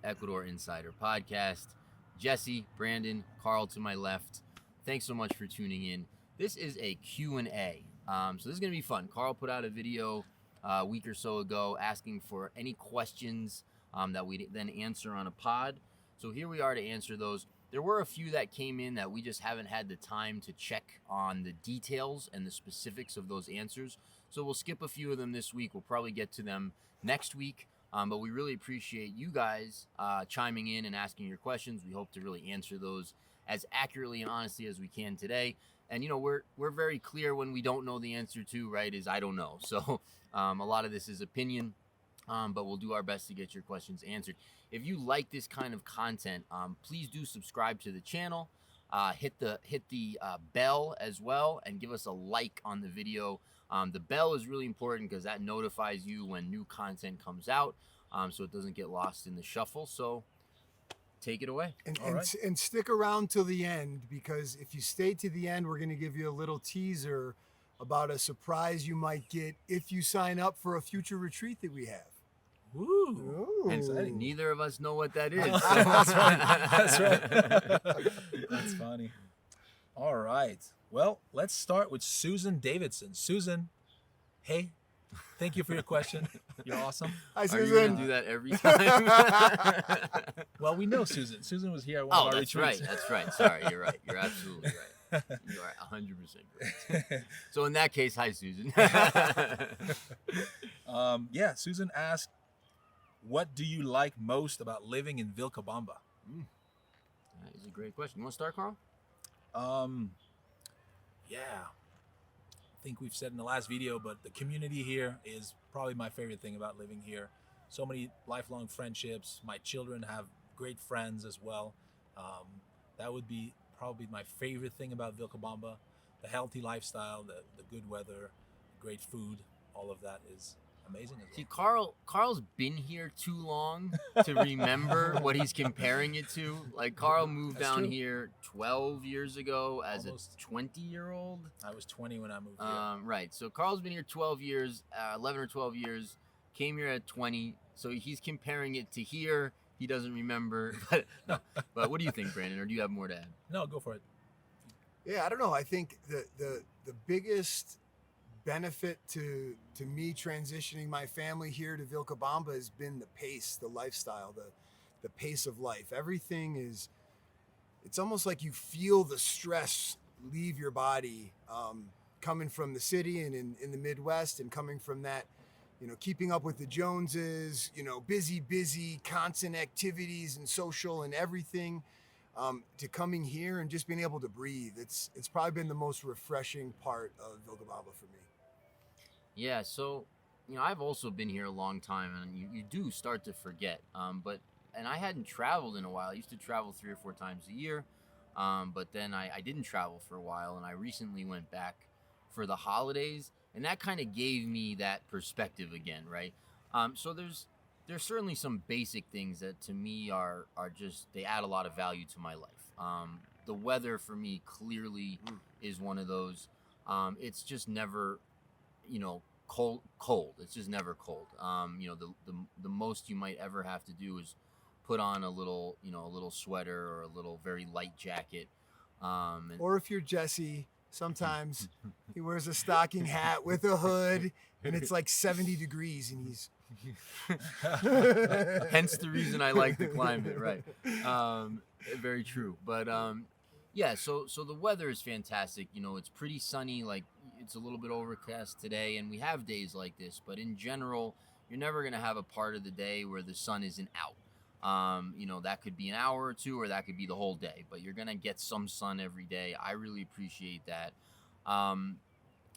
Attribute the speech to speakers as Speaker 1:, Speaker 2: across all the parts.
Speaker 1: Ecuador Insider Podcast. Jesse, Brandon, Carl to my left. Thanks so much for tuning in. This is a Q&A. So this is going to be fun. Carl put out a video a week or so ago asking for any questions that we then answer on a pod. So here we are to answer those. There were a few that came in that we just haven't had the time to check on the details and the specifics of those answers. So we'll skip a few of them this week. We'll probably get to them next week. But we really appreciate you guys chiming in and asking your questions. We hope to really answer those as accurately and honestly as we can today. And, you know, we're very clear when we don't know the answer to, right, is I don't know. So a lot of this is opinion, but we'll do our best to get your questions answered. If you like this kind of content, please do subscribe to the channel. Hit the bell as well and give us a like on the video. The bell is really important because that notifies you when new content comes out, so it doesn't get lost in the shuffle. So take it away.
Speaker 2: And stick around till the end, because if you stay to the end, we're going to give you a little teaser about a surprise you might get if you sign up for a future retreat that we have.
Speaker 1: Ooh. And neither of us know what that is.
Speaker 3: That's right. That's right. That's funny. All right. Well, let's start with Susan Davidson. Susan, hey, thank you for your question. You're awesome.
Speaker 2: Hi, Susan.
Speaker 1: Are you going to do that every time?
Speaker 3: Well, we know Susan. Susan was here at one of our retreats.
Speaker 1: That's right. Sorry, you're right. You're absolutely right. You are 100% correct. So in that case, hi, Susan.
Speaker 3: Yeah, Susan asked, what do you like most about living in Vilcabamba?
Speaker 1: That is a great question. You want to start, Carl?
Speaker 3: Yeah, I think we've said in the last video, but the community here is probably my favorite thing about living here. So many lifelong friendships. My children have great friends as well. That would be probably my favorite thing about Vilcabamba. The healthy lifestyle, the good weather, great food, all of that is amazing as well.
Speaker 1: See, Carl's been here too long to remember what he's comparing it to. Like, Carl moved down here 12 years ago as
Speaker 3: Almost.
Speaker 1: a 20-year-old.
Speaker 3: I was 20 when I moved here.
Speaker 1: Right. So Carl's been here 12 years, 11 or 12 years, came here at 20. So he's comparing it to here. He doesn't remember. But what do you think, Brandon? Or do you have more to add?
Speaker 3: No, go for it.
Speaker 2: Yeah, I don't know. I think the biggest benefit to me transitioning my family here to Vilcabamba has been the pace, the lifestyle, the pace of life. Everything is, it's almost like you feel the stress leave your body, coming from the city and in the Midwest, and coming from that, you know, keeping up with the Joneses, you know, busy, constant activities and social and everything, to coming here and just being able to breathe. It's probably been the most refreshing part of Vilcabamba for me.
Speaker 1: Yeah, so, you know, I've also been here a long time, and you do start to forget. And I hadn't traveled in a while. I used to travel 3 or 4 times a year, but then I didn't travel for a while, and I recently went back for the holidays, and that kind of gave me that perspective again, right? So there's certainly some basic things that to me are just, they add a lot of value to my life. The weather for me clearly is one of those. It's just never, you know, cold. It's just never cold. You know, the most you might ever have to do is put on a little sweater or a little very light jacket.
Speaker 2: Or if you're Jesse, sometimes he wears a stocking hat with a hood, and it's like 70 degrees, and he's
Speaker 1: hence the reason I like the climate, right? Very true. But yeah, so the weather is fantastic. You know, it's pretty sunny. Like, it's a little bit overcast today, and we have days like this, but in general, you're never going to have a part of the day where the sun isn't out. You know, that could be an hour or two, or that could be the whole day, but you're going to get some sun every day. I really appreciate that.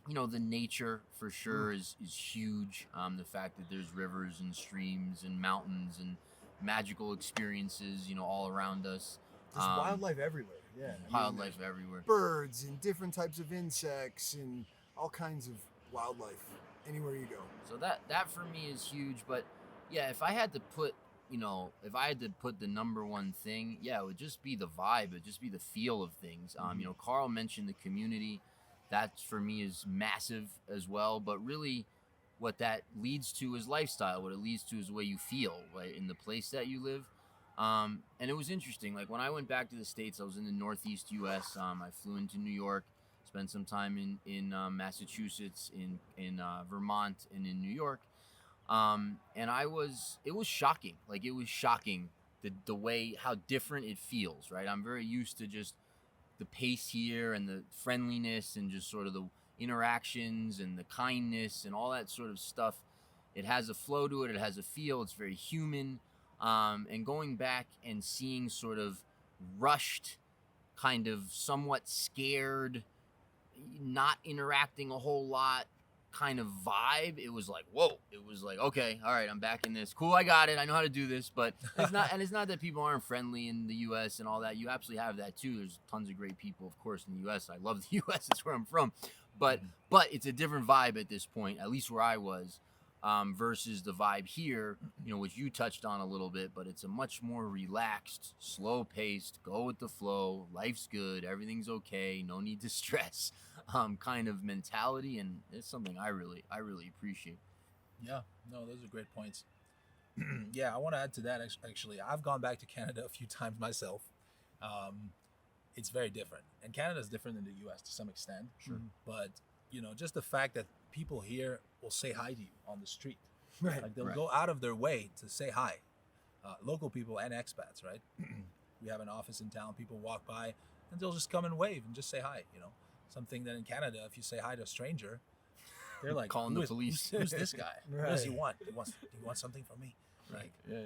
Speaker 1: You know, the nature for sure is huge. The fact that there's rivers and streams and mountains and magical experiences, you know, all around us.
Speaker 2: There's wildlife everywhere. Yeah.
Speaker 1: Wildlife everywhere.
Speaker 2: Birds and different types of insects and all kinds of wildlife anywhere you go.
Speaker 1: So that for me is huge. But yeah, if I had to put the number one thing, yeah, it would just be the vibe. It would just be the feel of things. You know, Carl mentioned the community. That for me is massive as well. But really, what that leads to is lifestyle. What it leads to is the way you feel, right, in the place that you live. And it was interesting. Like when I went back to the States, I was in the Northeast U.S. I flew into New York, spent some time in Massachusetts, in Vermont, and in New York. And it was shocking. Like it was shocking the way how different it feels. Right. I'm very used to just the pace here and the friendliness and just sort of the interactions and the kindness and all that sort of stuff. It has a flow to it. It has a feel. It's very human. And going back and seeing sort of rushed, kind of somewhat scared, not interacting a whole lot kind of vibe, it was like, whoa. It was like, okay, all right, I'm back in this. Cool, I got it. I know how to do this. But it's not, and it's not that people aren't friendly in the U.S. and all that. You absolutely have that too. There's tons of great people, of course, in the U.S. I love the U.S. It's where I'm from. But it's a different vibe at this point, at least where I was. Versus the vibe here, which you touched on a little bit, but it's a much more relaxed, slow-paced, go with the flow, life's good, everything's okay, no need to stress, kind of mentality, and it's something I really appreciate.
Speaker 3: Yeah, no, those are great points. Yeah, I want to add to that. Actually, I've gone back to Canada a few times myself. It's very different, and Canada is different than the U.S. to some extent.
Speaker 1: Sure.
Speaker 3: But just the fact that people here will say hi to you on the street.
Speaker 2: Right.
Speaker 3: Like they'll
Speaker 1: Right.
Speaker 3: go out of their way to say hi. Local people and expats, right? We have an office in town. People walk by and they'll just come and wave and just say hi. Something that in Canada, if you say hi to a stranger, they're like,
Speaker 1: Calling the police.
Speaker 3: Who's this guy? What does he
Speaker 2: Right.
Speaker 3: want? Do you want something from me? Like,
Speaker 1: Yeah.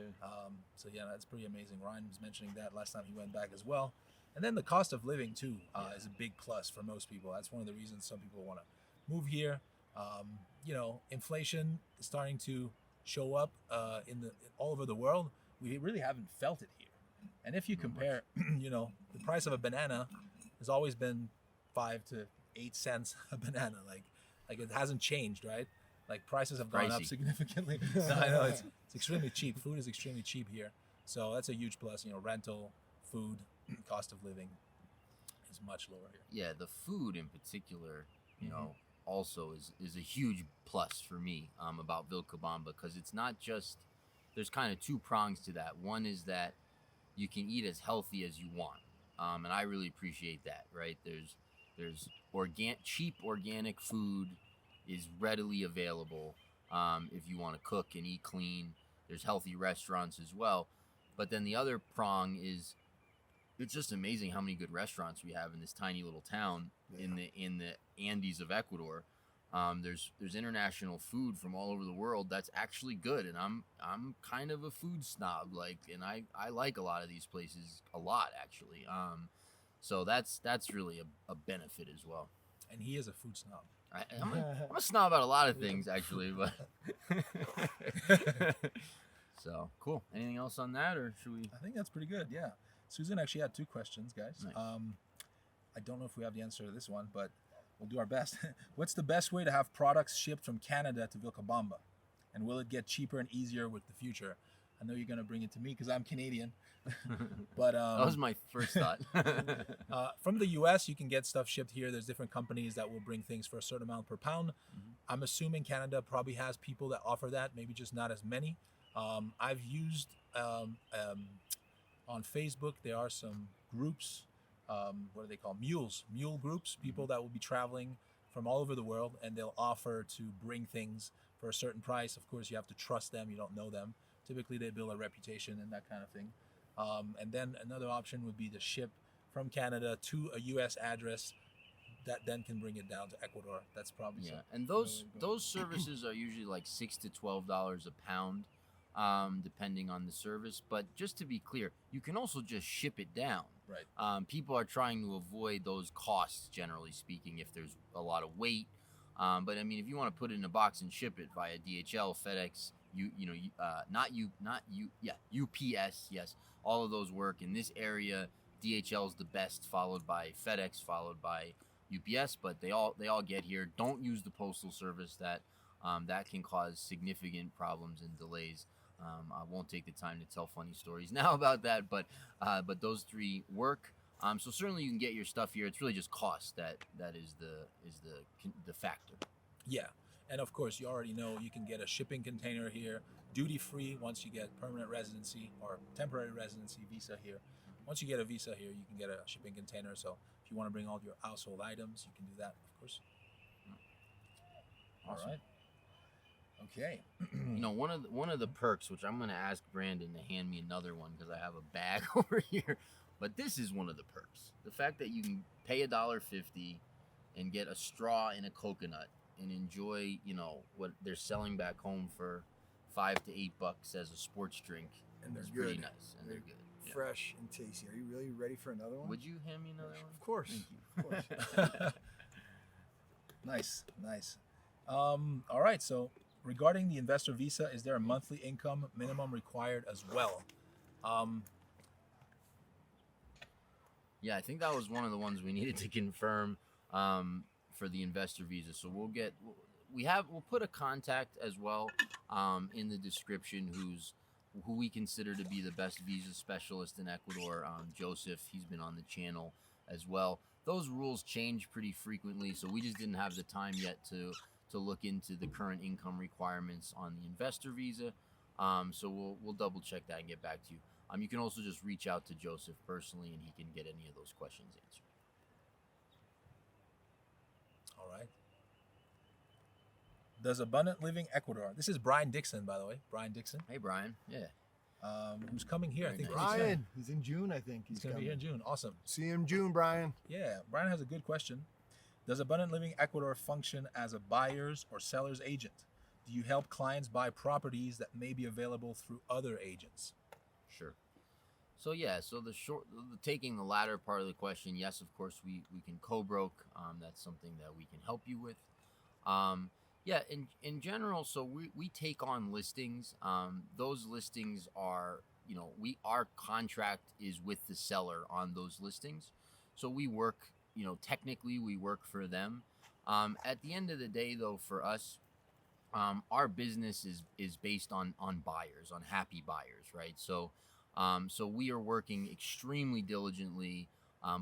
Speaker 3: so yeah, that's pretty amazing. Ryan was mentioning that last time he went back as well. And then the cost of living too is a big plus for most people. That's one of the reasons some people want to move here. Inflation is starting to show up all over the world. We really haven't felt it here. And if you compare, the price of a banana has always been 5 to 8 cents a banana. Like it hasn't changed, right? Like prices have gone up
Speaker 1: Pricey.
Speaker 3: significantly. No, I know it's extremely cheap. Food is extremely cheap here, so that's a huge plus. Rental, food, cost of living is much lower here.
Speaker 1: Yeah, the food in particular, also is a huge plus for me about Vilcabamba, because it's not just, there's kind of two prongs to that. One is that you can eat as healthy as you want, and I really appreciate that. Right? There's cheap organic food is readily available if you want to cook and eat clean. There's healthy restaurants as well, but then the other prong is, it's just amazing how many good restaurants we have in this tiny little town in the Andes of Ecuador. There's international food from all over the world that's actually good, and I'm kind of a food snob, and I like a lot of these places a lot, actually. So that's really a benefit as well.
Speaker 3: And he is a food snob.
Speaker 1: I'm a snob about a lot of things, actually, but so cool. Anything else on that, or should we?
Speaker 3: I think that's pretty good. Yeah. Susan actually had 2 questions, guys.
Speaker 1: Nice.
Speaker 3: I don't know if we have the answer to this one, but we'll do our best. What's the best way to have products shipped from Canada to Vilcabamba? And will it get cheaper and easier with the future? I know you're going to bring it to me because I'm Canadian. But
Speaker 1: That was my first thought.
Speaker 3: from the U.S., you can get stuff shipped here. There's different companies that will bring things for a certain amount per pound. I'm assuming Canada probably has people that offer that, maybe just not as many. I've used on Facebook, there are some groups, what are they called? Mule groups, people that will be traveling from all over the world, and they'll offer to bring things for a certain price. Of course, you have to trust them. You don't know them. Typically, they build a reputation and that kind of thing. And then another option would be to ship from Canada to a U.S. address that then can bring it down to Ecuador. That's probably
Speaker 1: And those services are usually like $6 to $12 a pound, depending on the service. But just to be clear, you can also just ship it down.
Speaker 3: Right.
Speaker 1: People are trying to avoid those costs, generally speaking, if there's a lot of weight. But I mean, if you want to put it in a box and ship it via DHL, FedEx, UPS, yes, all of those work. In this area, DHL is the best, followed by FedEx, followed by UPS, but they all get here. Don't use the postal service. That can cause significant problems and delays. I won't take the time to tell funny stories now about that, but those 3 work. So certainly you can get your stuff here. It's really just cost that is the factor.
Speaker 3: Yeah. And of course, you already know you can get a shipping container here duty-free once you get permanent residency or temporary residency visa here. Once you get a visa here, you can get a shipping container. So if you want to bring all your household items, you can do that, of course.
Speaker 1: Awesome.
Speaker 3: All right. Okay.
Speaker 1: One of the perks, which I'm going to ask Brandon to hand me another one because I have a bag over here, but this is one of the perks. The fact that you can pay $1.50 and get a straw and a coconut and enjoy, what they're selling back home for $5 to $8 as a sports drink.
Speaker 2: And they're
Speaker 1: is
Speaker 2: good.
Speaker 1: Pretty nice, and they're good. Yeah.
Speaker 2: Fresh and tasty. Are you really ready for another one?
Speaker 1: Would you hand me another one?
Speaker 2: Of course.
Speaker 1: Thank you.
Speaker 2: Of course.
Speaker 3: Nice. All right. So regarding the investor visa, is there a monthly income minimum required as well?
Speaker 1: Yeah, I think that was one of the ones we needed to confirm for the investor visa. So we'll put a contact as well in the description who we consider to be the best visa specialist in Ecuador. Joseph, he's been on the channel as well. Those rules change pretty frequently, so we just didn't have the time yet to look into the current income requirements on the investor visa. So we'll double check that and get back to you. You can also just reach out to Joseph personally, and he can get any of those questions answered.
Speaker 3: All right. Does Abundant Living Ecuador? This is Brian Dixon, by the way. Brian Dixon.
Speaker 1: Hey, Brian. Yeah.
Speaker 3: Who's coming here? I think
Speaker 1: Very nice.
Speaker 2: Brian, he's in June, I think.
Speaker 3: he's going to be here in June. Awesome.
Speaker 2: See him in June, Brian.
Speaker 3: Yeah, Brian has a good question. Does Abundant Living Ecuador function as a buyer's or seller's agent? Do you help clients buy properties that may be available through other agents?
Speaker 1: Sure. So taking the latter part of the question, yes, of course, we can co-broke. That's something that we can help you with. In general, so we take on listings. Those listings are, our contract is with the seller on those listings. So we work, technically we work for them. At the end of the day, though, for us, our business is based on buyers, on happy buyers, right? So we are working extremely diligently,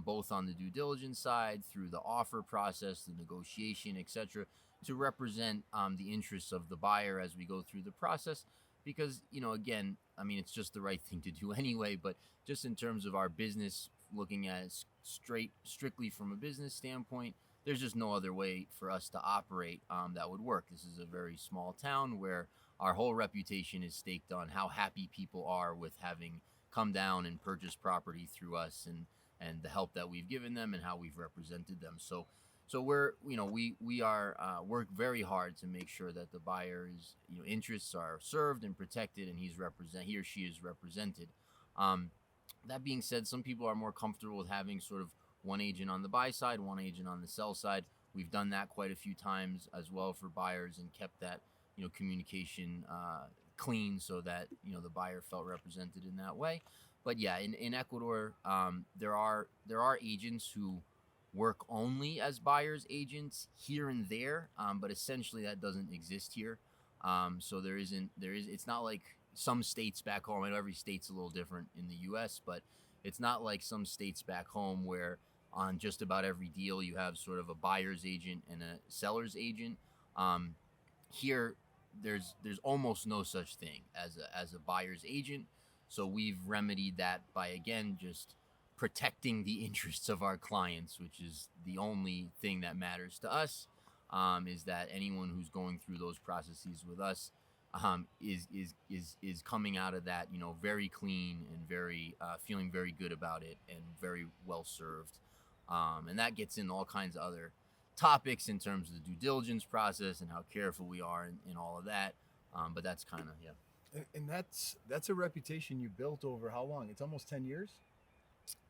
Speaker 1: both on the due diligence side, through the offer process, the negotiation, etc., to represent the interests of the buyer as we go through the process. Because, again, it's just the right thing to do anyway, but just in terms of our business, looking at it strictly from a business standpoint, there's just no other way for us to operate that would work. This is a very small town where our whole reputation is staked on how happy people are with having come down and purchased property through us, and the help that we've given them and how we've represented them. So we're, we are work very hard to make sure that the buyer's interests are served and protected, and he or she is represented. That being said, some people are more comfortable with having sort of one agent on the buy side, one agent on the sell side. We've done that quite a few times as well for buyers, and kept that communication clean so that the buyer felt represented in that way. But yeah, in Ecuador, there are agents who work only as buyers agents here and there, but essentially that doesn't exist here. So it's not like some states back home. I know every state's a little different in the U.S., but it's not like some states back home where on just about every deal you have sort of a buyer's agent and a seller's agent. Here, there's almost no such thing as a buyer's agent. So we've remedied that by, again, just protecting the interests of our clients, which is the only thing that matters to us. Is that anyone who's going through those processes with us is coming out of that very clean and very feeling very good about it and very well served. And that gets in all kinds of other topics in terms of the due diligence process and how careful we are in all of that. But that's kind of, yeah.
Speaker 2: And that's a reputation you built over how long? It's almost 10 years?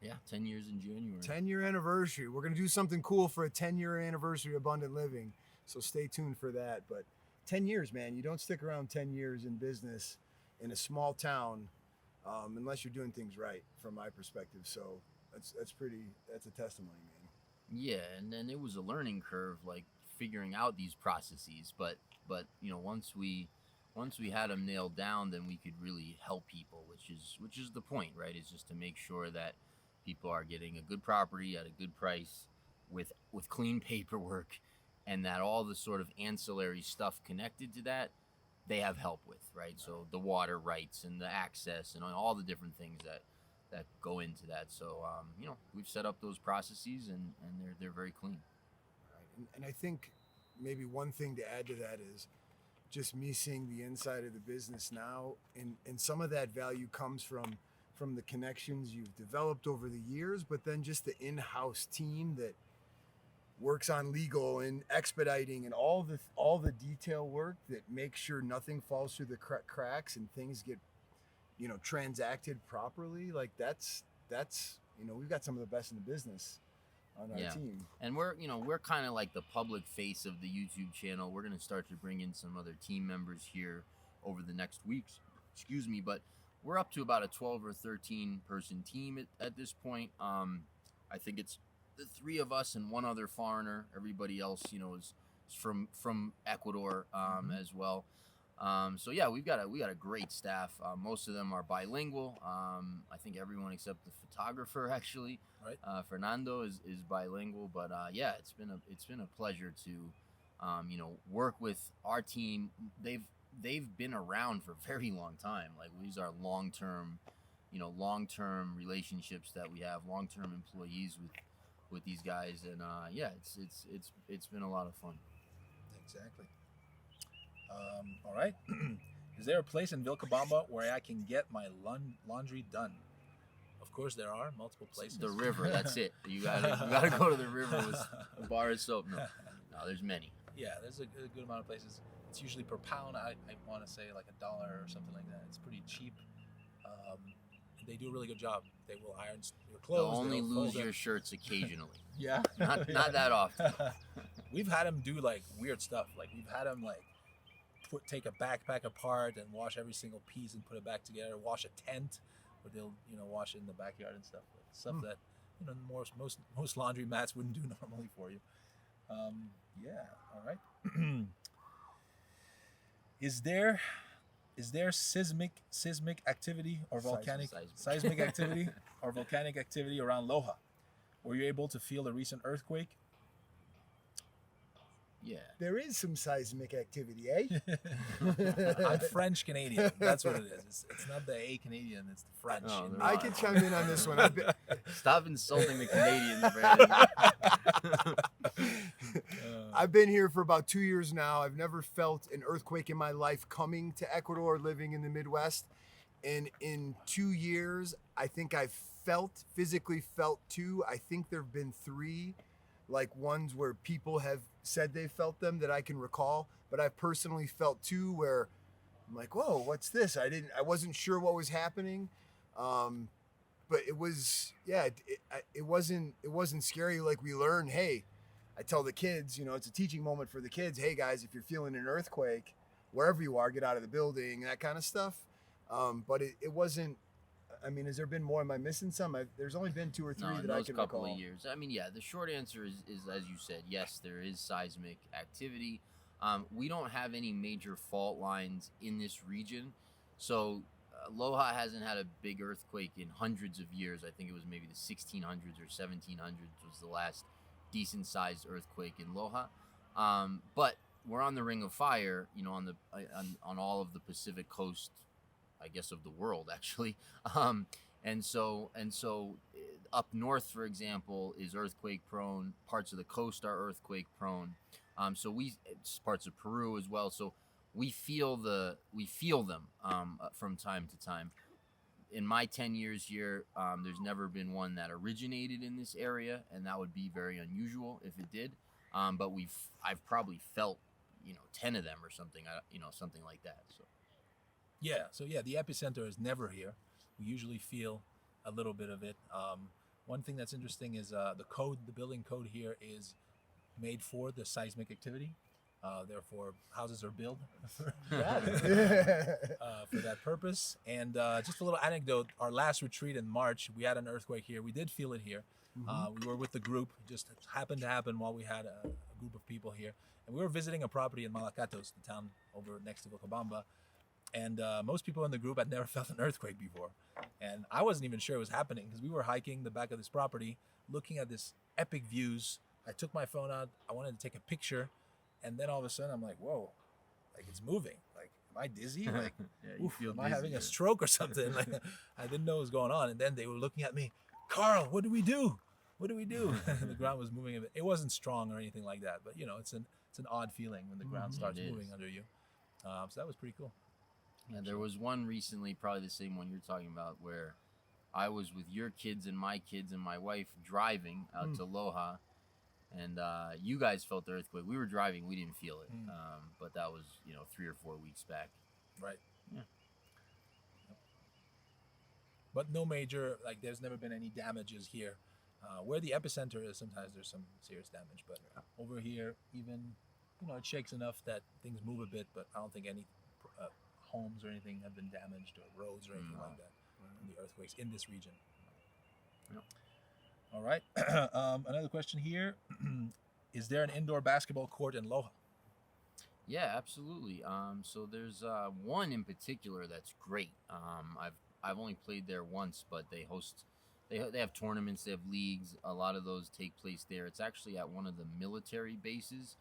Speaker 1: Yeah, 10 years in January.
Speaker 2: 10-year anniversary. We're going to do something cool for a 10-year anniversary of Abundant Living. So stay tuned for that. But 10 years, man. You don't stick around 10 years in business in a small town unless you're doing things right, from my perspective. So that's a testimony, man.
Speaker 1: Yeah, and then it was a learning curve, like figuring out these processes. But once we had them nailed down, then we could really help people, which is the point, right? Is just to make sure that people are getting a good property at a good price with clean paperwork, and that all the sort of ancillary stuff connected to that they have help with, right? So the water rights and the access and all the different things that go into that. So we've set up those processes, and they're very clean.
Speaker 2: Right. And I think maybe one thing to add to that is just me seeing the inside of the business now, and some of that value comes from the connections you've developed over the years, but then just the in-house team that works on legal and expediting and all the detail work that makes sure nothing falls through the cracks and things get transacted properly. Like that's we've got some of the best in the business on our team.
Speaker 1: And we're kind of like the public face of the YouTube channel. We're going to start to bring in some other team members here over the next weeks. Excuse me, but we're up to about a 12 or 13 person team at this point. I think it's the three of us and one other foreigner. Everybody else, is from Ecuador as well. So yeah, we got a great staff. Most of them are bilingual. I think everyone except the photographer, actually,
Speaker 3: right?
Speaker 1: Fernando is bilingual. But yeah, it's been a pleasure to work with our team. They've been around for a very long time. Like, these are long-term relationships that we have, long-term employees with these guys, and yeah, it's been a lot of fun.
Speaker 3: Exactly. All right. Is there a place in Vilcabamba where I can get my laundry done? Of course, there are multiple places.
Speaker 1: The river, that's it. You gotta go to the river with a bar of soap. No, there's many.
Speaker 3: Yeah, there's a good amount of places. It's usually per pound. I want to say like $1 or something like that. It's pretty cheap. They do a really good job. They will iron your clothes.
Speaker 1: They'll only lose your shirts occasionally.
Speaker 3: Yeah.
Speaker 1: Not that often.
Speaker 3: We've had them do like weird stuff. Like, we've had them like take a backpack apart and wash every single piece and put it back together. Wash a tent, where they'll wash it in the backyard and stuff. Like stuff that most laundry mats wouldn't do normally for you. Yeah. All right. Is there seismic activity or seismic activity or volcanic activity around Loja? Were you able to feel the recent earthquake?
Speaker 1: Yeah.
Speaker 2: There is some seismic activity, eh?
Speaker 3: I'm French Canadian. That's what it is. It's not the A Canadian, it's the French.
Speaker 1: Oh,
Speaker 2: I can chime in on this one.
Speaker 1: Stop insulting the Canadians, Brandon.
Speaker 2: I've been here for about 2 years now. I've never felt an earthquake in my life coming to Ecuador, living in the Midwest. And in 2 years, I think I've physically felt 2. I think there have been 3, like ones where people have said they felt them that I can recall. But I've personally felt 2 where I'm like, whoa, what's this? I wasn't sure what was happening. But it was, it wasn't scary. Like, we learned, hey, I tell the kids, it's a teaching moment for the kids. Hey guys, if you're feeling an earthquake, wherever you are, get out of the building, that kind of stuff. But it wasn't, has there been more? Am I missing some? There's only been 2 or 3 that I can recall.
Speaker 1: Couple of years. Yeah, the short answer is, as you said, yes, there is seismic activity. We don't have any major fault lines in this region. So Loja hasn't had a big earthquake in hundreds of years. I think it was maybe the 1600s or 1700s was the last decent sized earthquake in Loja. But we're on the Ring of Fire, on all of the Pacific coast, I guess, of the world, actually. And so up north, for example, is earthquake prone. Parts of the coast are earthquake prone. So parts of Peru as well. So we feel them from time to time. In my 10 years here, there's never been one that originated in this area, and that would be very unusual if it did. But I've probably felt 10 of them or something, something like that. So
Speaker 3: the epicenter is never here. We usually feel a little bit of it. One thing that's interesting is the building code here is made for the seismic activity. Therefore, houses are built for that purpose. And just a little anecdote, our last retreat in March, we had an earthquake here. We did feel it here. Mm-hmm. We were with the group. It just happened to happen while we had a group of people here. And we were visiting a property in Malacatos, the town over next to Vilcabamba. And most people in the group had never felt an earthquake before. And I wasn't even sure it was happening because we were hiking the back of this property, looking at this epic views. I took my phone out. I wanted to take a picture. And then all of a sudden, I'm like, whoa, like, it's moving. Like, I dizzy? Like,
Speaker 1: Yeah, you
Speaker 3: oof,
Speaker 1: feel
Speaker 3: am I having
Speaker 1: dizzy,
Speaker 3: a stroke or something? Like, I didn't know what was going on. And then they were looking at me, Carl, what do we do? What do we do? The ground was moving a bit. It wasn't strong or anything like that, but it's an odd feeling when the ground starts
Speaker 1: It
Speaker 3: moving
Speaker 1: is.
Speaker 3: under you. So that was pretty cool.
Speaker 1: Yeah, there was one recently, probably the same one you're talking about, where I was with your kids and my wife driving out to Loja, and you guys felt the earthquake. We were driving, we didn't feel it, but that was 3 or 4 weeks back.
Speaker 3: Right.
Speaker 1: Yeah.
Speaker 3: But no major, like there's never been any damages here. Where the epicenter is, sometimes there's some serious damage, but over here, even, it shakes enough that things move a bit, but I don't think any homes or anything have been damaged or roads or anything like that in the earthquakes in this region.
Speaker 1: Yep.
Speaker 3: All right. Another question here. Is there an indoor basketball court in Loja?
Speaker 1: Yeah, absolutely. So there's one in particular that's great. I've only played there once, but they host, they have tournaments, they have leagues. A lot of those take place there. It's actually at one of the military bases.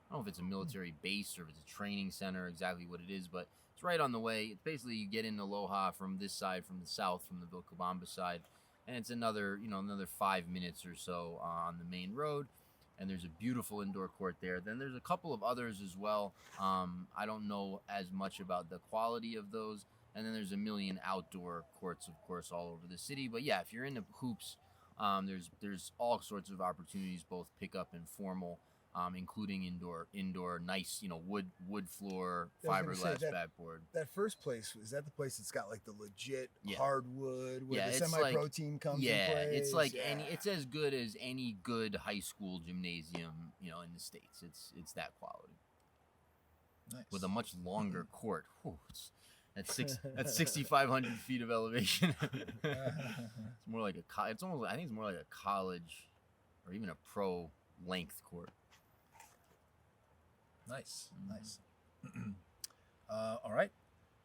Speaker 1: I don't know if it's a military base or if it's a training center, exactly what it is, but it's right on the way. It's basically you get into Loja from this side, from the south, from the Vilcabamba side, and it's another 5 minutes or so on the main road. And there's a beautiful indoor court there. Then there's a couple of others as well. I don't know as much about the quality of those. And then there's a million outdoor courts, of course, all over the city. But yeah, if you're into hoops, there's all sorts of opportunities, both pickup and formal, including indoor, nice, wood floor, fiberglass backboard.
Speaker 2: That first place, is that the place that's got like the legit
Speaker 1: Yeah.
Speaker 2: hardwood where the
Speaker 1: it's
Speaker 2: semi-protein comes in place?
Speaker 1: It's like it's as good as any good high school gymnasium, in the States. It's that quality.
Speaker 3: Nice.
Speaker 1: With a much longer court. Whew, that's 6,500 feet of elevation. It's more like it's almost, I think it's more like a college or even a pro length court.
Speaker 3: Nice. All right.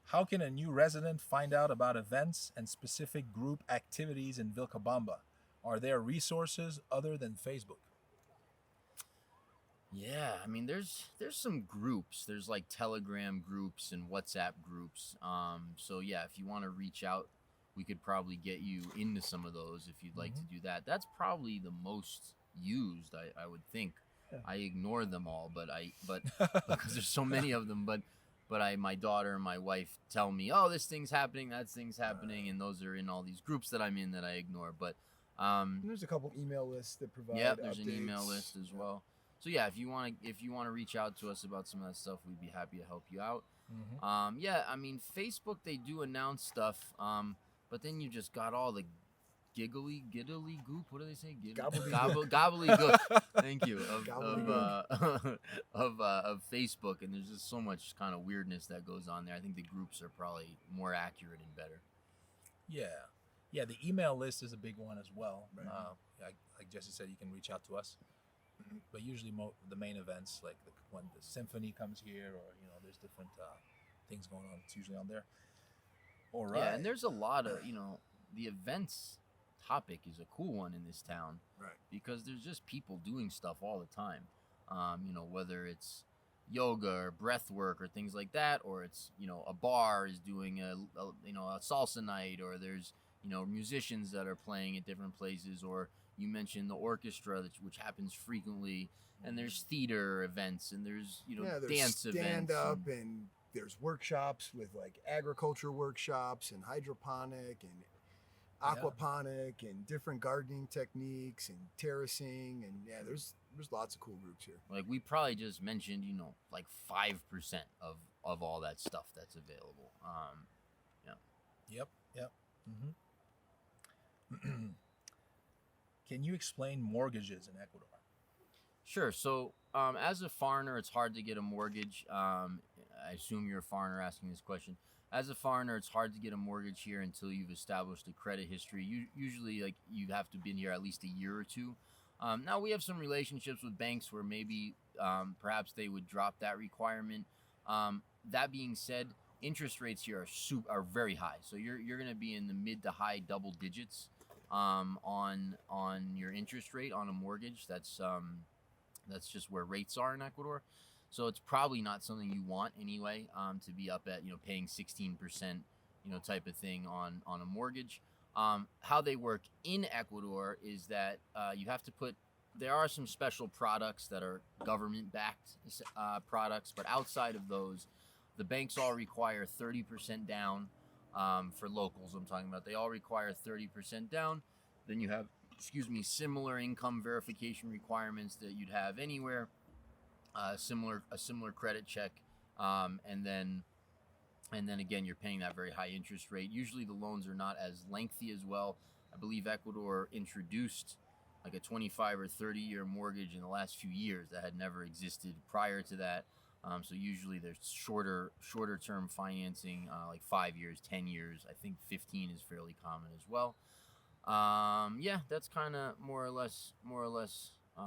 Speaker 3: How can a new resident find out about events and specific group activities in Vilcabamba? Are there resources other than Facebook?
Speaker 1: Yeah, I mean, there's some groups. There's like Telegram groups and WhatsApp groups. So yeah, if you want to reach out, we could probably get you into some of those if you'd like to do that. That's probably the most used, I would think.
Speaker 2: Yeah.
Speaker 1: I ignore them all, but because there's so many of them. But my daughter and my wife tell me, oh, this thing's happening, that thing's happening, and those are in all these groups that I'm in that I ignore. But
Speaker 2: there's a couple email lists that provide.
Speaker 1: yeah, there's
Speaker 2: updates.
Speaker 1: an email list as well. So yeah, if you want to reach out to us about some of that stuff, we'd be happy to help you out. Yeah, I mean, Facebook, they do announce stuff, but then you just got all the giddly goop. What do they say? Gobbledygook. Thank you. Of Facebook, and there's just so much kind of weirdness that goes on there. I think the groups are probably more accurate and better.
Speaker 3: Yeah. The email list is a big one as well.
Speaker 2: Right.
Speaker 3: Like Jesse said, you can reach out to us. But usually the main events, like when the symphony comes here, or there's different things going on, it's usually on there. All right.
Speaker 1: Yeah, and there's a lot of the events topic is a cool one in this town,
Speaker 2: right?
Speaker 1: Because there's just people doing stuff all the time. Whether it's yoga or breath work or things like that, or it's a bar is doing a salsa night, or there's musicians that are playing at different places, or you mentioned the orchestra, which happens frequently, and there's theater events, and there's
Speaker 2: there's
Speaker 1: dance events,
Speaker 2: stand up, and there's workshops with like agriculture workshops and hydroponic and aquaponic and different gardening techniques and terracing, and there's lots of cool groups here.
Speaker 1: Like we probably just mentioned like 5% of all that stuff that's available.
Speaker 3: Yep. Can you explain mortgages in Ecuador?
Speaker 1: Sure. So as a foreigner, it's hard to get a mortgage. I assume you're a foreigner asking this question. As a foreigner, it's hard to get a mortgage here until you've established a credit history. Usually, like, you have to be here at least a year or two. Now, we have some relationships with banks where maybe perhaps they would drop that requirement. That being said, interest rates here are very high. So you're going to be in the mid to high double digits on your interest rate on a mortgage. That's just where rates are in Ecuador. So it's probably not something you want anyway, to be up at, paying 16%, type of thing on a mortgage. How they work in Ecuador is that you have to put, there are some special products that are government-backed products, but outside of those, the banks all require 30% down. For locals, I'm talking about, they all require 30% down. Then you have, similar income verification requirements that you'd have anywhere. A similar credit check, and then again, you're paying that very high interest rate. Usually the loans are not as lengthy as well. I believe Ecuador introduced like a 25 or 30-year mortgage in the last few years that had never existed prior to that. So usually there's shorter term financing, like 5 years, 10 years. I think 15 is fairly common as well. Yeah, that's kind of more or less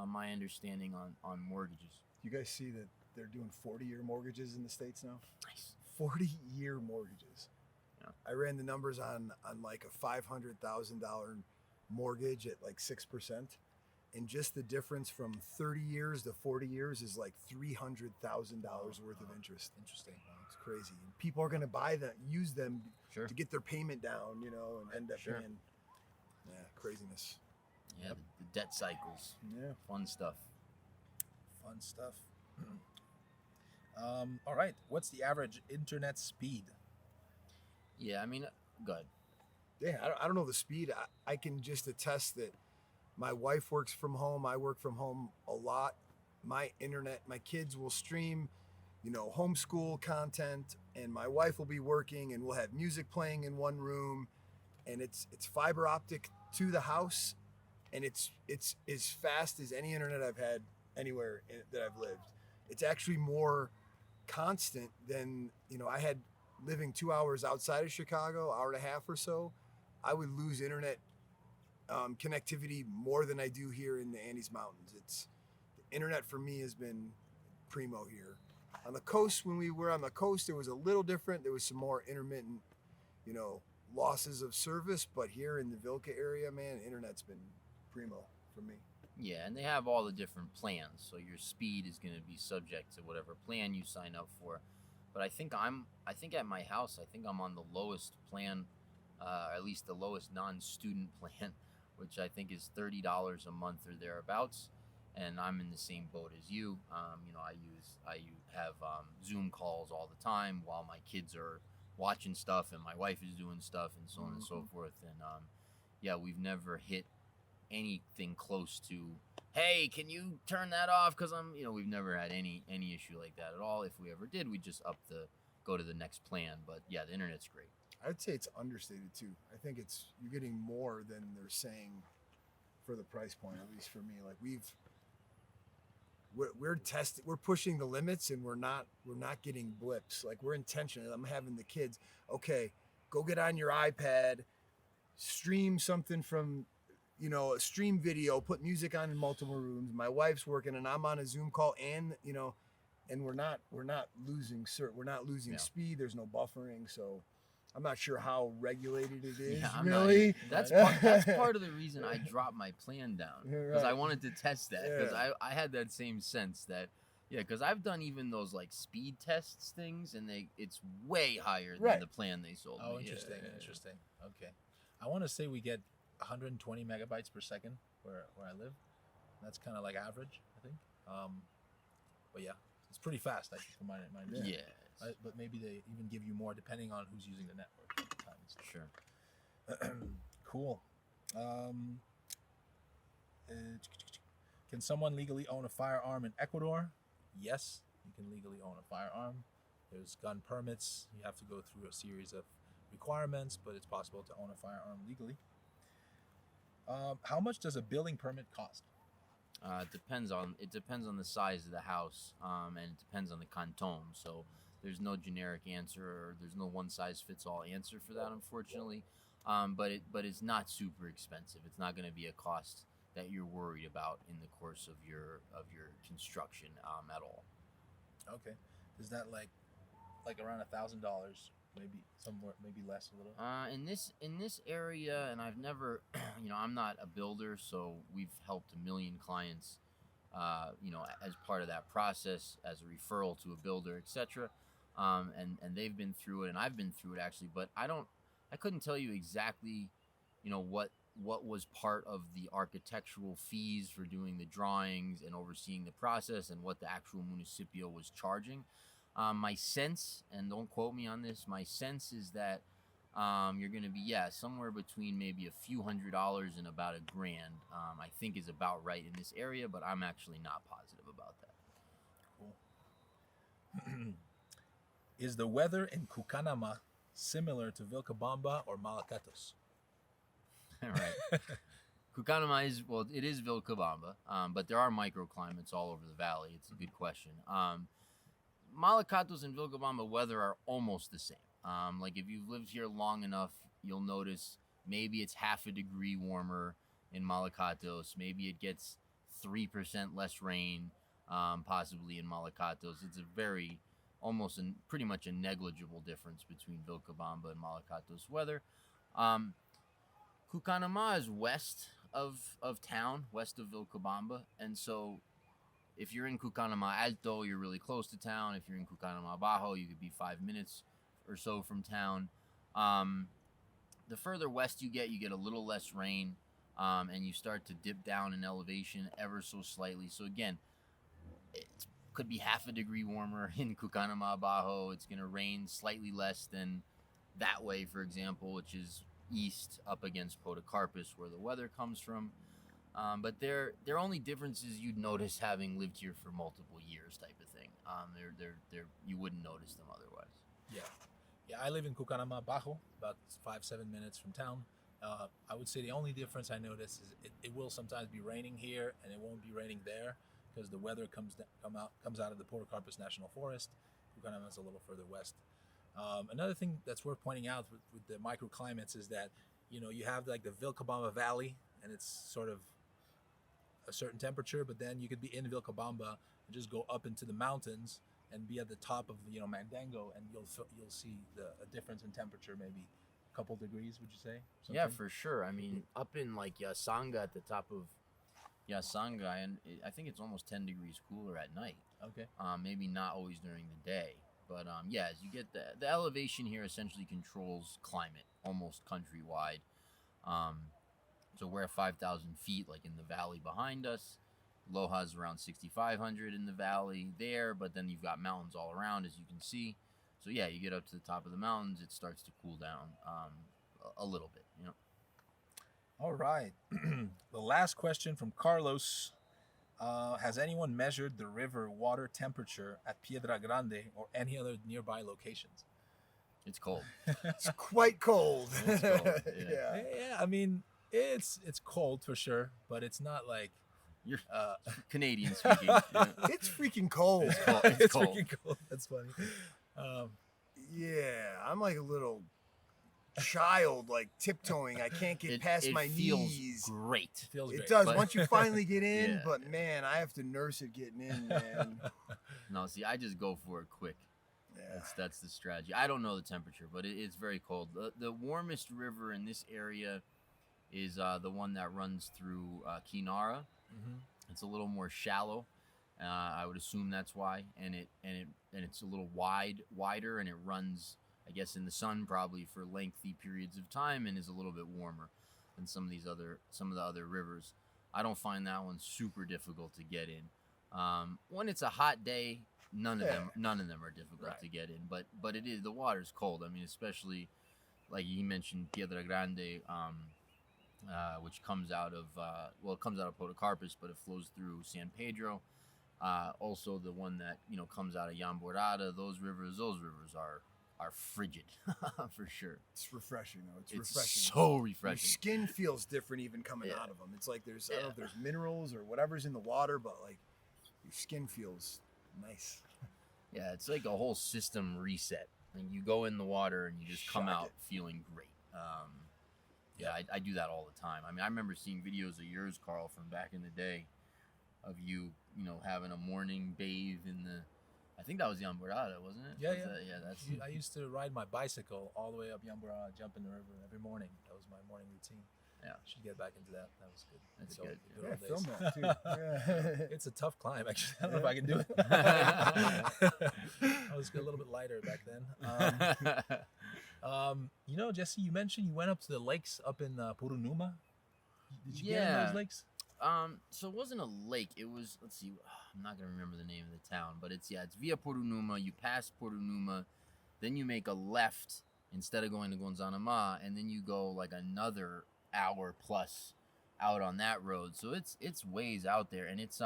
Speaker 1: my understanding on mortgages.
Speaker 2: You guys see that they're doing 40-year mortgages in the States now?
Speaker 1: Nice.
Speaker 2: 40-year mortgages.
Speaker 1: Yeah.
Speaker 2: I ran the numbers on like a $500,000 mortgage at like 6%. And just the difference from 30 years to 40 years is like $300,000 worth of interest.
Speaker 3: Interesting.
Speaker 2: It's crazy. And people are going to buy them, use them
Speaker 1: Sure.
Speaker 2: to get their payment down, and end up
Speaker 1: Sure.
Speaker 2: paying. Yeah, craziness.
Speaker 1: Yeah, the debt cycles.
Speaker 2: Yeah.
Speaker 1: Fun stuff.
Speaker 3: Fun stuff. All right. What's the average internet speed?
Speaker 1: Yeah, I mean, go ahead.
Speaker 2: Yeah, I don't know the speed. I can just attest that my wife works from home. I work from home a lot. My kids will stream, homeschool content, and my wife will be working, and we'll have music playing in one room, and it's fiber optic to the house, and it's as fast as any internet I've had anywhere that I've lived. It's actually more constant than, I had living 2 hours outside of Chicago, hour and a half or so. I would lose internet connectivity more than I do here in the Andes Mountains. The internet for me has been primo here. On the coast, when we were on the coast, it was a little different. There was some more intermittent, losses of service, but here in the Vilca area, man, internet's been primo for me.
Speaker 1: Yeah, and they have all the different plans, so your speed is going to be subject to whatever plan you sign up for. But I think at my house, I'm on the lowest plan, at least the lowest non-student plan, which I think is $30 a month or thereabouts. And I'm in the same boat as you. I have Zoom calls all the time while my kids are watching stuff and my wife is doing stuff and so on and so forth. And yeah, we've never hit anything close to, hey, can you turn that off? Because we've never had any issue like that at all. If we ever did, we'd just go to the next plan. But yeah, the internet's great.
Speaker 2: I'd say it's understated too. I think you're getting more than they're saying for the price point, at least for me. Like we're pushing the limits, and we're not getting blips. Like, we're intentional. I'm having the kids, okay, go get on your iPad, stream something from, a stream video, put music on in multiple rooms. My wife's working and I'm on a Zoom call, and and we're not losing speed. There's no buffering, so I'm not sure how regulated it is.
Speaker 1: Yeah,
Speaker 2: really.
Speaker 1: That's part of the reason I dropped my plan down, because I wanted to test that, because I had that same sense that, because I've done even those like speed tests things, and it's way higher than the plan they sold me.
Speaker 3: Oh, interesting. Interesting. Okay, I want to say we get 120 megabytes per second where I live. That's kind of like average, I think. But yeah, it's pretty fast, I think, for my
Speaker 1: Yeah.
Speaker 3: But maybe they even give you more depending on who's using the network at the time.
Speaker 1: Sure.
Speaker 3: Cool. Can someone legally own a firearm in Ecuador? Yes, you can legally own a firearm. There's gun permits. You have to go through a series of requirements, but it's possible to own a firearm legally. How much does a building permit cost?
Speaker 1: It depends on the size of the house, and it depends on the canton. So there's no generic answer, or there's no one size fits all answer for that, unfortunately. But it's not super expensive. It's not going to be a cost that you're worried about in the course of your construction at all.
Speaker 3: Okay, is that like around $1,000? Maybe less a little.
Speaker 1: In this area, and I've never, I'm not a builder, so we've helped a million clients as part of that process, as a referral to a builder, etc. And they've been through it, and I've been through it actually, but I couldn't tell you exactly, what was part of the architectural fees for doing the drawings and overseeing the process, and what the actual municipio was charging. My sense, and don't quote me on this, my sense is that you're going to be, somewhere between maybe a few $100s and about $1,000. I think is about right in this area, but I'm actually not positive about that.
Speaker 3: Cool. Is the weather in Cucanama similar to Vilcabamba or Malacatos?
Speaker 1: All right. Cucanama it is Vilcabamba, but there are microclimates all over the valley. It's a good question. Malacatos and Vilcabamba weather are almost the same. Like if you've lived here long enough, you'll notice maybe it's half a degree warmer in Malacatos. Maybe it gets 3% less rain, possibly in Malacatos. It's pretty much a negligible difference between Vilcabamba and Malacatos weather. Cucanama is west of town, west of Vilcabamba, and so if you're in Cucanama Alto, you're really close to town. If you're in Cucanama Bajo, you could be 5 minutes or so from town. The further west you get a little less rain, and you start to dip down in elevation ever so slightly. So again, it could be half a degree warmer in Cucanama Bajo. It's going to rain slightly less than that way, for example, which is east up against Podocarpus, where the weather comes from. But they're only differences you'd notice having lived here for multiple years, type of thing. You wouldn't notice them otherwise.
Speaker 3: Yeah, I live in Cucanama Bajo, about 5-7 minutes from town. I would say the only difference I notice is it will sometimes be raining here, and it won't be raining there because the weather comes out of the Podocarpus National Forest. Cucanama is a little further west. Another thing that's worth pointing out with the microclimates is that you have like the Vilcabamba Valley, and it's sort of a certain temperature, but then you could be in Vilcabamba and just go up into the mountains and be at the top of Mandango, and you'll see a difference in temperature, maybe a couple degrees. Would you say? Something?
Speaker 1: Yeah, for sure. I mean, up in like Yasanga, at the top of Yasanga, and I think it's almost 10 degrees cooler at night.
Speaker 3: Okay.
Speaker 1: Maybe not always during the day, but as you get the elevation here essentially controls climate almost countrywide. So we're 5,000 feet, like in the valley behind us. Loja's around 6,500 in the valley there, but then you've got mountains all around, as you can see. So you get up to the top of the mountains, it starts to cool down a little bit.
Speaker 3: All right. The last question from Carlos. Has anyone measured the river water temperature at Piedra Grande or any other nearby locations?
Speaker 1: It's cold.
Speaker 2: It's quite cold.
Speaker 1: It's cold.
Speaker 3: Yeah. I mean, it's cold for sure, but it's not like
Speaker 1: you're Canadian speaking.
Speaker 2: It's freaking cold.
Speaker 1: It's cold.
Speaker 3: Freaking cold. That's funny.
Speaker 2: I'm like a little child, like tiptoeing. I can't get past my knees.
Speaker 1: Great.
Speaker 2: It does once you finally get in, but man, I have to nurse it getting in, man.
Speaker 1: No, see, I just go for it quick.
Speaker 2: Yeah.
Speaker 1: That's the strategy. I don't know the temperature, but it's very cold. The warmest river in this area is the one that runs through Kinara.
Speaker 3: Mm-hmm.
Speaker 1: It's a little more shallow. I would assume that's why, and it's a little wider, and it runs, I guess, in the sun probably for lengthy periods of time, and is a little bit warmer than some of the other rivers. I don't find that one super difficult to get in. When it's a hot day, none of them are difficult to get in. But it is, the water's cold. I mean, especially like you mentioned, Piedra Grande, which comes out of Podocarpus, but it flows through San Pedro. Also, the one that comes out of Yamborada. Those rivers are frigid for sure.
Speaker 2: It's refreshing though. It's
Speaker 1: refreshing. So refreshing.
Speaker 2: Your skin feels different even coming out of them. It's like I don't know if there's minerals or whatever's in the water, but like your skin feels nice.
Speaker 1: Yeah, it's like a whole system reset. And you go in the water and you just come out feeling great. I do that all the time. I mean, I remember seeing videos of yours, Carl, from back in the day, of you having a morning bathe in the. I think that was Yamborada, wasn't it?
Speaker 3: Yeah. I used to ride my bicycle all the way up Yamborada, jump in the river every morning. That was my morning routine.
Speaker 1: Yeah.
Speaker 3: Should get back into that. That was good.
Speaker 1: That's
Speaker 3: old-
Speaker 1: good.
Speaker 3: old
Speaker 2: Yeah,
Speaker 3: days.
Speaker 2: film that too. Yeah.
Speaker 3: It's a tough climb, actually. I don't know if I can do it. I was a little bit lighter back then. Jesse, you mentioned you went up to the lakes up in Purunuma. Did you get in those lakes?
Speaker 1: So it wasn't a lake. It was, let's see, I'm not gonna remember the name of the town, but it's via Purunuma. You pass Purunuma, then you make a left instead of going to Gonzanama, and then you go like another hour plus out on that road. So it's ways out there, and it's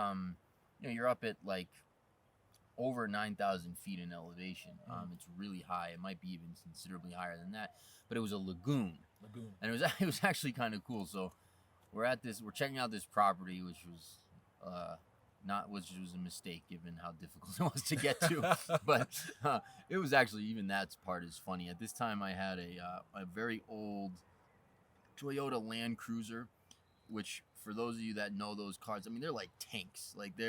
Speaker 1: you're up at like over 9,000 feet in elevation. It's really high. It might be even considerably higher than that. But it was a lagoon, and it was actually kind of cool. So we're checking out this property, which was which was a mistake given how difficult it was to get to. But it was actually, even that part is funny. At this time, I had a very old Toyota Land Cruiser, which for those of you that know those cars, I mean, they're like tanks. Like they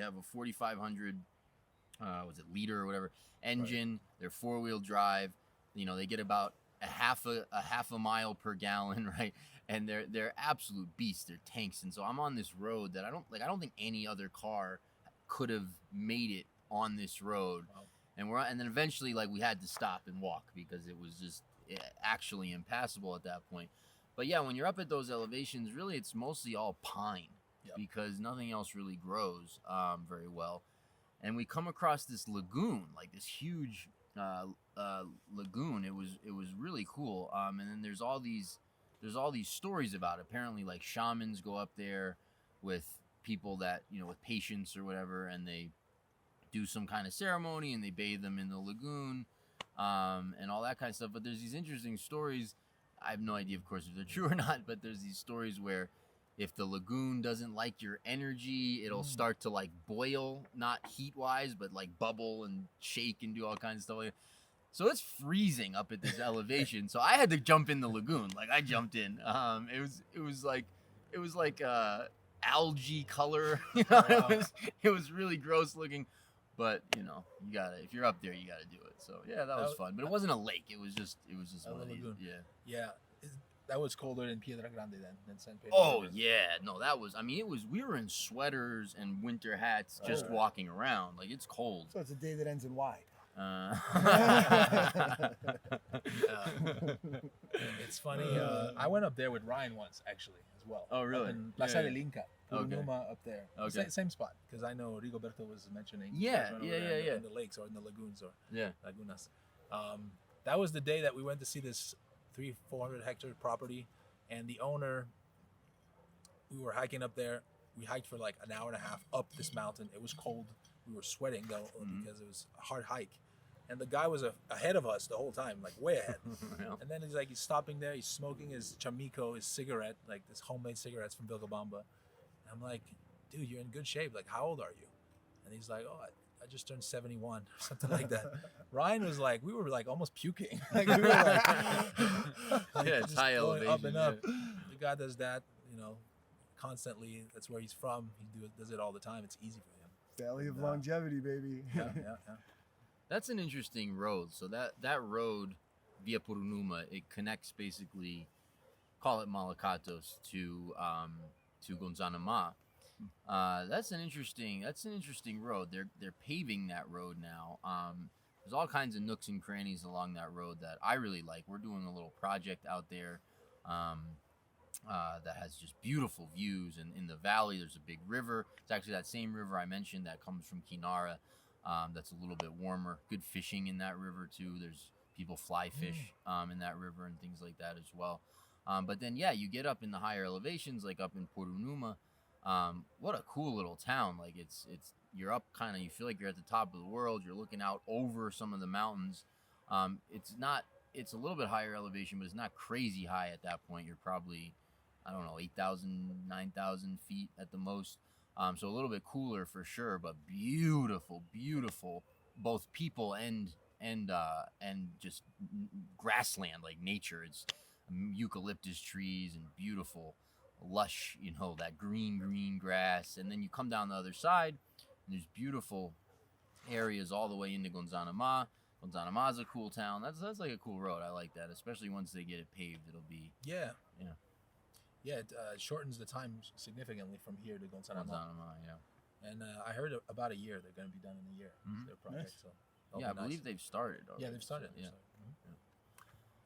Speaker 1: have a 4,500 liter or whatever engine. Right. They're 4-wheel drive. They get about a half a mile per gallon, right? And they're absolute beasts. They're tanks. And so I'm on this road that I don't think any other car could have made it on this road. Wow. And then eventually, like, we had to stop and walk because it was just actually impassable at that point. But yeah, when you're up at those elevations, really it's mostly all pine. Yep. Because nothing else really grows very well. And we come across this lagoon, like this huge lagoon. It was really cool. And then there's all these stories about it. Apparently, like, shamans go up there with people that, with patients or whatever, and they do some kind of ceremony and they bathe them in the lagoon, and all that kind of stuff. But there's these interesting stories. I have no idea, of course, if they're true or not, but there's these stories where if the lagoon doesn't like your energy, it'll start to like boil, not heat-wise, but like bubble and shake and do all kinds of stuff like that. So it's freezing up at this elevation. So I had to jump in the lagoon. Like, I jumped in. It was like algae color. Wow. It was really gross looking. But you gotta, if you're up there, you gotta do it. So yeah, that was fun. But it wasn't a lake. It was just one of these.
Speaker 3: Yeah. That was colder than Piedra Grande than San Pedro.
Speaker 1: Oh yeah, no, that was. I mean, it was. We were in sweaters and winter hats, just walking around. Like, it's cold.
Speaker 2: So it's a day that ends in Y.
Speaker 3: It's funny. I went up there with Ryan once, actually, as well.
Speaker 1: Oh, really?
Speaker 3: Up in Plaza del Inca, Purunuma, up there.
Speaker 1: Okay.
Speaker 3: Same spot, because I know Rigoberto was mentioning.
Speaker 1: Yeah.
Speaker 3: In the lakes or in the lagoons or lagunas. That was the day that we went to see this 300-400 hectare property, and the owner. We were hiking up there. We hiked for like an hour and a half up this mountain. It was cold. We were sweating though, because it was a hard hike. And the guy was ahead of us the whole time, like way ahead. Yeah. And then he's stopping there. He's smoking his chamico, his cigarette, like this homemade cigarettes from Vilcabamba. And I'm like, dude, you're in good shape. Like, how old are you? And he's like, oh, I just turned 71 or something like that. Ryan was like, we were like almost puking. Like, we were like,
Speaker 1: yeah, it's high elevation.
Speaker 3: Up and up. The guy does that, constantly. That's where he's from. He does it all the time. It's easy for him.
Speaker 2: Valley of longevity, baby.
Speaker 3: Yeah.
Speaker 1: That's an interesting road. So that road via Purunuma, it connects basically, call it Malacatos, to Gonzanama. That's an interesting road. They're paving that road now. There's all kinds of nooks and crannies along that road that I really like. We're doing a little project out there that has just beautiful views. And in the valley, there's a big river. It's actually that same river I mentioned that comes from Kinara. That's a little bit warmer. Good fishing in that river too. There's people fly fish in that river and things like that as well. But then you get up in the higher elevations, like up in Purunuma. What a cool little town. Like, it's you're up kind of, you feel like you're at the top of the world. You're looking out over some of the mountains. It's a little bit higher elevation, but it's not crazy high at that point. You're probably, I don't know, 8,000, 9,000 feet at the most. So a little bit cooler for sure, but beautiful, both people and just grassland, like nature. It's eucalyptus trees and beautiful, lush, that green grass. And then you come down the other side, and there's beautiful areas all the way into Gonzanama. Gonzanama's a cool town. That's like a cool road. I like that, especially once they get it paved. It'll be
Speaker 3: Yeah, it shortens the time significantly from here to Guznay.
Speaker 1: Yeah.
Speaker 3: And I heard about a year. They're going to be done in a year.
Speaker 1: Mhm.
Speaker 3: Their project.
Speaker 2: Nice.
Speaker 3: So
Speaker 1: Yeah, I believe they've started already.
Speaker 3: Yeah, they've started.
Speaker 1: Yeah.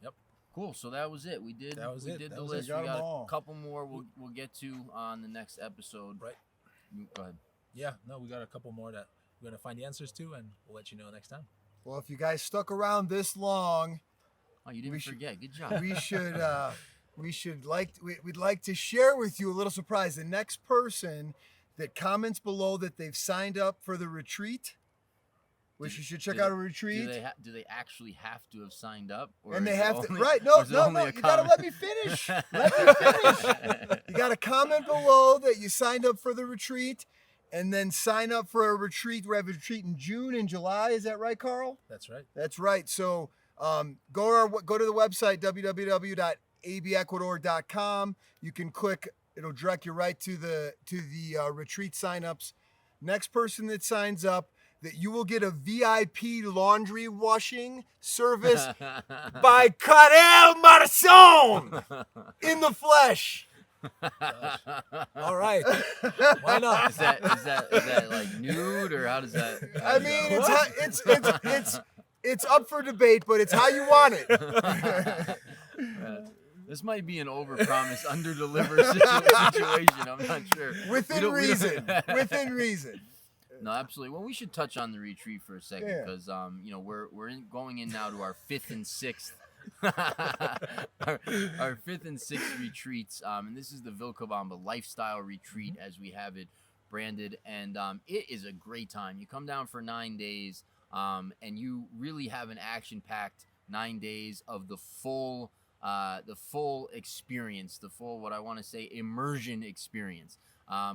Speaker 3: Yep.
Speaker 1: Cool. So that was it. We did
Speaker 3: That was it.
Speaker 1: did
Speaker 3: That
Speaker 1: the
Speaker 3: was it.
Speaker 1: list.
Speaker 2: Got
Speaker 1: We
Speaker 2: 'em
Speaker 1: got
Speaker 2: all.
Speaker 1: a couple more we'll get to on the next episode.
Speaker 3: Right.
Speaker 1: Go ahead.
Speaker 3: Yeah. No, we got a couple more that we're going to find the answers to, and we'll let you know next time.
Speaker 2: Well, if you guys stuck around this long,
Speaker 1: Oh, you didn't
Speaker 2: We should-
Speaker 1: forget. Good job.
Speaker 2: we'd like to share with you a little surprise. The next person that comments below that they've signed up for the retreat, which you should check
Speaker 1: do
Speaker 2: out
Speaker 1: they-
Speaker 2: a retreat.
Speaker 1: Do they actually have to have signed up? Or
Speaker 2: And they
Speaker 1: is it
Speaker 2: have to,
Speaker 1: only-
Speaker 2: right?
Speaker 1: or
Speaker 2: No,
Speaker 1: is it
Speaker 2: no,
Speaker 1: only
Speaker 2: no.
Speaker 1: a
Speaker 2: You gotta
Speaker 1: comment?
Speaker 2: let me finish. Let me finish. You gotta comment below that you signed up for the retreat, and then sign up for a retreat. We have a retreat in June and July. Is that right, Carl?
Speaker 3: That's right.
Speaker 2: That's right. So go to the website www.abecuador.com. You can click. It'll direct you right to the retreat signups. Next person that signs up, that you will get a VIP laundry washing service by Karel Marzon in the flesh.
Speaker 3: All right. Why not?
Speaker 1: Is that like nude or how does that? how
Speaker 2: I
Speaker 1: does
Speaker 2: mean,
Speaker 1: that work?
Speaker 2: it's up for debate, but it's how you want it.
Speaker 1: This might be an overpromise, under-deliver situation. I'm not sure.
Speaker 2: Within reason. Within reason.
Speaker 1: No, absolutely. Well, we should touch on the retreat for a second
Speaker 2: Yeah.
Speaker 1: because we're going in now to our fifth and sixth our fifth and sixth retreats, and this is the Vilcabamba lifestyle retreat as we have it branded, and it is a great time. You come down for 9 days, and you really have an action-packed 9 days of the full experience, the full, what I want to say, immersion experience,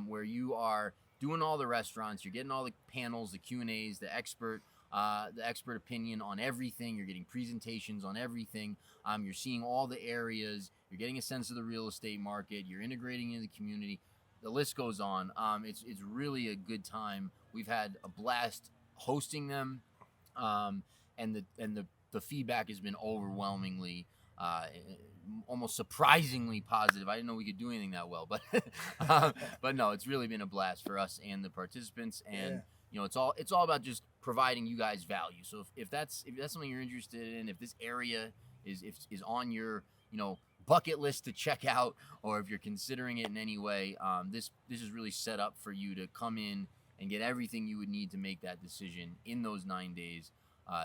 Speaker 1: where you are doing all the restaurants, you're getting all the panels, the Q&As, the expert opinion on everything. You're getting presentations on everything. You're seeing all the areas. You're getting a sense of the real estate market. You're integrating into the community. The list goes on. It's really a good time. We've had a blast hosting them, and the feedback has been overwhelmingly, almost surprisingly positive. I didn't know we could do anything that well, but no, it's really been a blast for us and the participants. And it's all about just providing you guys value. So if that's something you're interested in, if this area is on your bucket list to check out, or if you're considering it in any way, this is really set up for you to come in and get everything you would need to make that decision in those 9 days.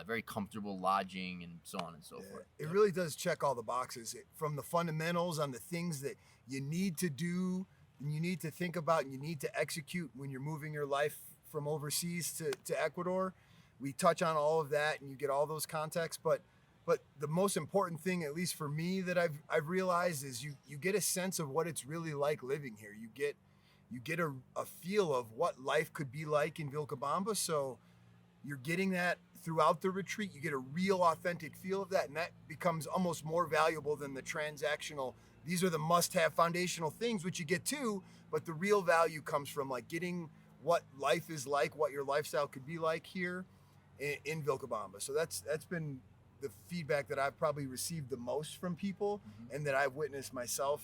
Speaker 1: Very comfortable lodging and so on and so forth.
Speaker 2: It really does check all the boxes, from the fundamentals on the things that you need to do and you need to think about and you need to execute when you're moving your life from overseas to Ecuador. We touch on all of that and you get all those contexts, but the most important thing, at least for me, that I've realized is you get a sense of what it's really like living here. You get a feel of what life could be like in Vilcabamba. So you're getting that throughout the retreat. You get a real authentic feel of that, and that becomes almost more valuable than the transactional. These are the must-have foundational things, which you get too, but the real value comes from like getting what life is like, what your lifestyle could be like here in Vilcabamba. So that's been the feedback that I've probably received the most from people, and that I've witnessed myself.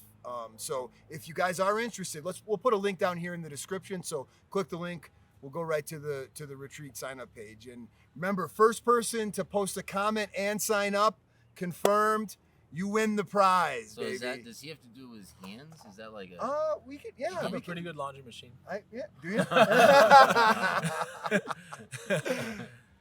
Speaker 2: So if you guys are interested, we'll put a link down here in the description. So click the link. We'll go right to the retreat sign up page. And remember, first person to post a comment and sign up, confirmed, you win the prize,
Speaker 1: So
Speaker 2: baby.
Speaker 1: does he have to do it with his hands? Is that like
Speaker 2: We could,
Speaker 3: I have
Speaker 2: we
Speaker 3: a pretty good laundry machine.
Speaker 2: do you?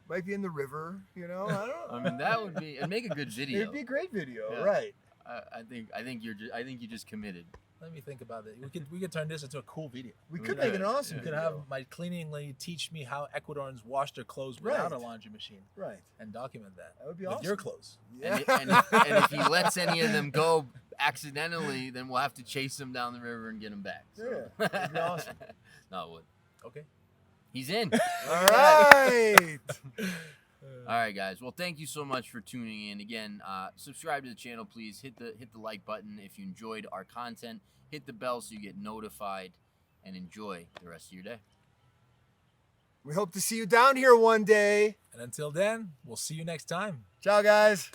Speaker 2: Might be in the river, I don't know.
Speaker 1: I mean, that would be, and make a good video.
Speaker 2: It'd be a great video,
Speaker 1: Yeah.
Speaker 2: right?
Speaker 1: I think you just committed.
Speaker 3: Let me think about it. We could turn this into a cool video.
Speaker 2: We could make an awesome
Speaker 3: You could
Speaker 2: video.
Speaker 3: have my cleaning lady teach me how Ecuadorians wash their clothes without a
Speaker 2: Right.
Speaker 3: laundry machine,
Speaker 2: Right.
Speaker 3: and document that.
Speaker 2: That would be
Speaker 3: with
Speaker 2: awesome.
Speaker 3: your clothes.
Speaker 2: Yeah.
Speaker 1: And if he lets any of them go accidentally, then we'll have to chase them down the river and get them back. So.
Speaker 2: Yeah, that'd be awesome.
Speaker 1: No, it would.
Speaker 3: Okay.
Speaker 1: He's in.
Speaker 2: All right.
Speaker 1: All right, guys. Well, thank you so much for tuning in. Again, subscribe to the channel, please. Hit the like button if you enjoyed our content. Hit the bell so you get notified, and enjoy the rest of your day.
Speaker 2: We hope to see you down here one day.
Speaker 3: And until then, we'll see you next time.
Speaker 2: Ciao, guys.